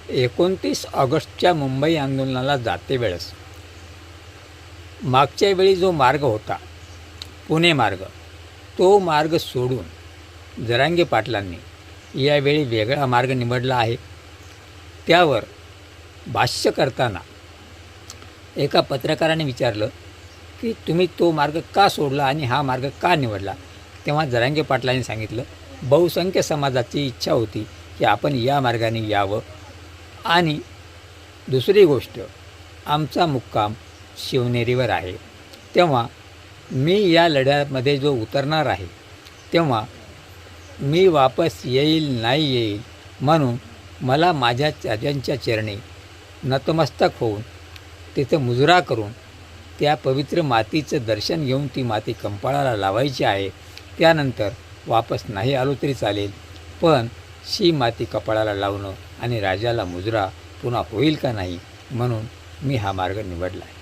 29 ऑगस्टच्या मुंबई आंदोलनाला जाते वेळेस मागच्या वेळी जो मार्ग होता पुणे मार्ग, तो मार्ग सोडून जरांगे पाटलांनी यावेळी वेगळा मार्ग निवडला आहे. त्यावर भाष्य करताना एका पत्रकाराने विचारलं की तुम्ही तो मार्ग का सोडला आणि हा मार्ग का निवडला. तेव्हा जरांगे पाटलांनी सांगितलं, बहुसंख्य समाजाची इच्छा होती की आपण या मार्गाने यावं आणि दुसरी गोष्ट, आमचा मुक्काम शिवनेरीवर आहे. तेव्हा मी या लढ्यामध्ये जो उतरणार आहे तेव्हा मी वापस येईल नाही येईल म्हणून मला माझ्या चार्यांच्या चरणी नतमस्तक होऊन तिथं मुजरा करून त्या पवित्र मातीचं दर्शन घेऊन ती माती कंपाळाला लावायची आहे. त्यानंतर वापस नाही आलो तरी चालेल, पण शी माती कपाळाला लावणं आणि राजाला मुजरा पुन्हा होईल का नाही म्हणून मी हा मार्ग निवडला आहे.